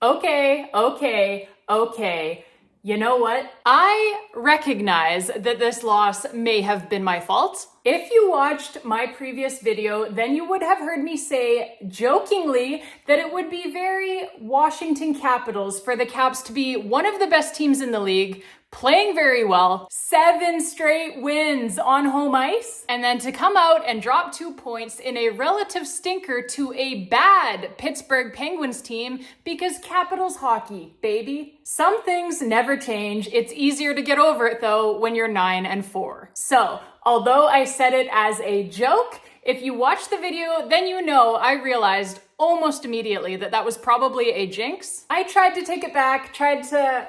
Okay. You know what? I recognize that this loss may have been my fault. If you watched my previous video, then you would have heard me say jokingly that it would be very Washington Capitals for the Caps to be one of the best teams in the league, playing very well, 7 straight wins on home ice, and then to come out and drop 2 points in a relative stinker to a bad Pittsburgh Penguins team because Capitals hockey, baby. Some things never change. It's easier to get over it though when you're 9-4. So, although I said it as a joke, if you watch the video, then you know I realized almost immediately that that was probably a jinx. I tried to take it back, tried to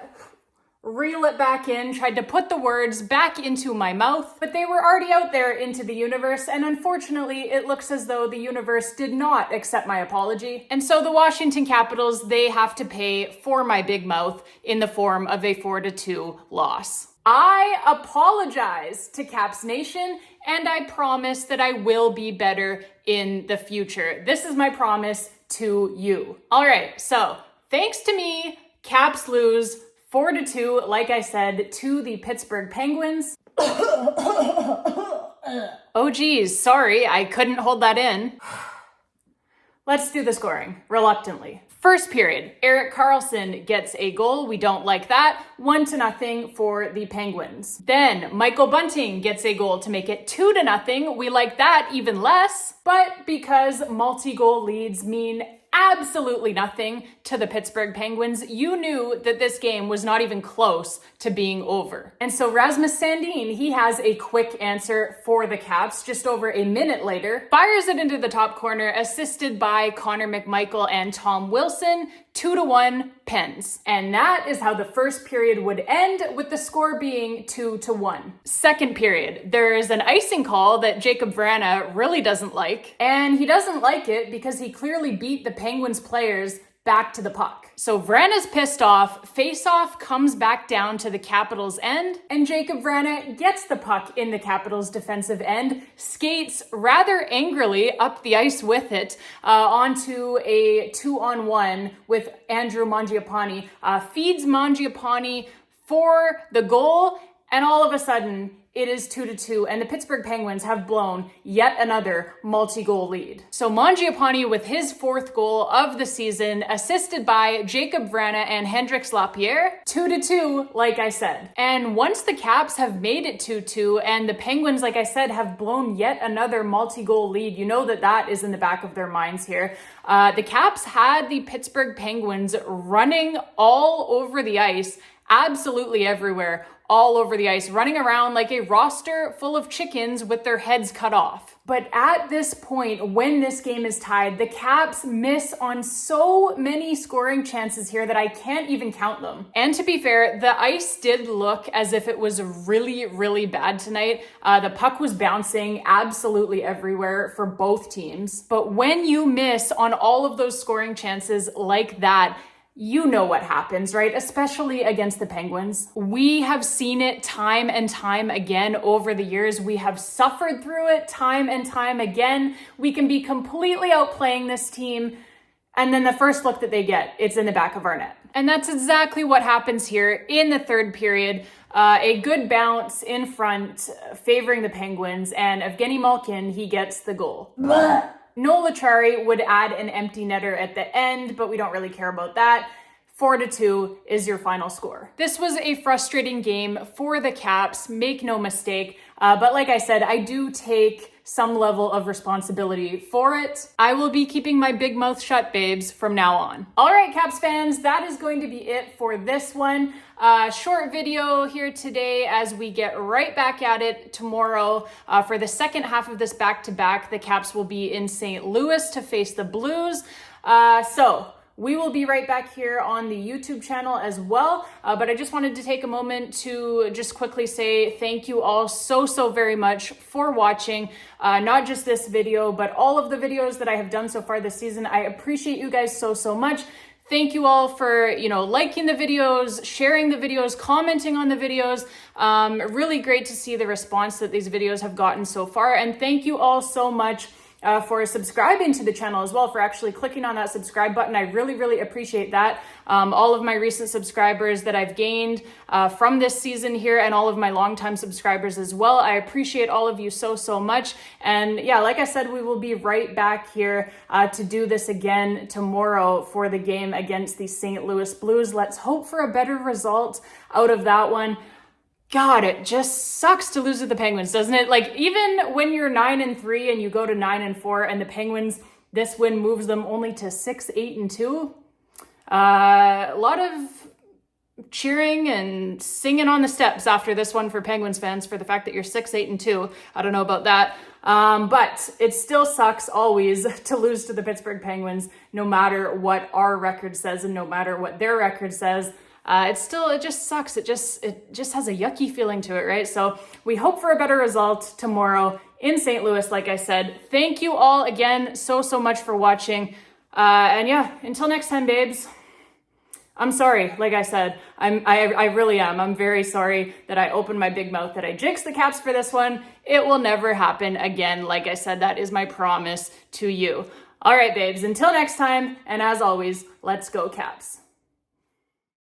reel it back in, tried to put the words back into my mouth, but they were already out there into the universe, and unfortunately, it looks as though the universe did not accept my apology. And so the Washington Capitals, they have to pay for my big mouth in the form of a 4-2 loss. I apologize to Caps Nation, and I promise that I will be better in the future. This is my promise to you. All right, so thanks to me, Caps lose 4-2, like I said, to the Pittsburgh Penguins. Oh geez, sorry, I couldn't hold that in. Let's do the scoring, reluctantly. First period, Erik Karlsson gets a goal. We don't like that. 1-0 for the Penguins. Then Michael Bunting gets a goal to make it 2-0. We like that even less. But because multi-goal leads mean absolutely nothing to the Pittsburgh Penguins, you knew that this game was not even close to being over. And so Rasmus Sandin, he has a quick answer for the Caps just over a minute later, fires it into the top corner, assisted by Connor McMichael and Tom Wilson. 2-1 Pens. And that is how the first period would end, with the score being 2-1. Second period, there is an icing call that Jacob Vrana really doesn't like. And he doesn't like it because he clearly beat the Penguins players back to the puck. So Vrana's pissed off, face-off comes back down to the Capitals' end, and Jacob Vrana gets the puck in the Capitals' defensive end, skates rather angrily up the ice with it onto a 2-on-1 with Andrew Mangiapane, feeds Mangiapane for the goal, and all of a sudden, it is 2-2, and the Pittsburgh Penguins have blown yet another multi-goal lead. So Mangiapane with his 4th goal of the season, assisted by Jacob Vrana and Hendrix Lapierre, 2-2, like I said. And once the Caps have made it 2-2, and the Penguins, like I said, have blown yet another multi-goal lead, you know that that is in the back of their minds here. The Caps had the Pittsburgh Penguins running all over the ice, absolutely everywhere, all over the ice, running around like a roster full of chickens with their heads cut off. But at this point, when this game is tied, the Caps miss on so many scoring chances here that I can't even count them. And to be fair, the ice did look as if it was really, really bad tonight. The puck was bouncing absolutely everywhere for both teams. But when you miss on all of those scoring chances like that, you know what happens, right? Especially against the Penguins. We have seen it time and time again over the years. We have suffered through it time and time again. We can be completely outplaying this team, and then the first look that they get, it's in the back of our net. And that's exactly what happens here in the third period. A good bounce in front, favoring the Penguins, and Evgeny Malkin, he gets the goal. Noel Acciari would add an empty netter at the end, but we don't really care about that. 4-2 is your final score. This was a frustrating game for the Caps, make no mistake. But like I said, I do take some level of responsibility for it. I will be keeping my big mouth shut, babes, from now on. All right, Caps fans, that is going to be it for this one. Short video here today as we get right back at it tomorrow. For the second half of this back-to-back, the Caps will be in St. Louis to face the Blues. So we will be right back here on the YouTube channel as well. But I just wanted to take a moment to just quickly say thank you all so very much for watching. Not just this video, but all of the videos that I have done so far this season. I appreciate you guys so much. Thank you all for, liking the videos, sharing the videos, commenting on the videos. Really great to see the response that these videos have gotten so far. And thank you all so much for subscribing to the channel as well, for actually clicking on that subscribe button. I really, really appreciate that. All of my recent subscribers that I've gained from this season here, and all of my longtime subscribers as well. I appreciate all of you so, so much. And yeah, like I said, we will be right back here to do this again tomorrow for the game against the St. Louis Blues. Let's hope for a better result out of that one. God, it just sucks to lose to the Penguins, doesn't it? Like, even when you're 9-3 and you go to 9-4 and the Penguins, this win moves them only to 6-8-2. A lot of cheering and singing on the steps after this one for Penguins fans for the fact that you're 6-8-2. I don't know about that. But it still sucks always to lose to the Pittsburgh Penguins, no matter what our record says and no matter what their record says. It just sucks. It just has a yucky feeling to it, right? So we hope for a better result tomorrow in St. Louis, like I said. Thank you all again so, so much for watching. And yeah, until next time, babes. I'm sorry, like I said, I really am. I'm very sorry that I opened my big mouth, that I jinxed the Caps for this one. It will never happen again. Like I said, that is my promise to you. All right, babes, until next time. And as always, let's go Caps.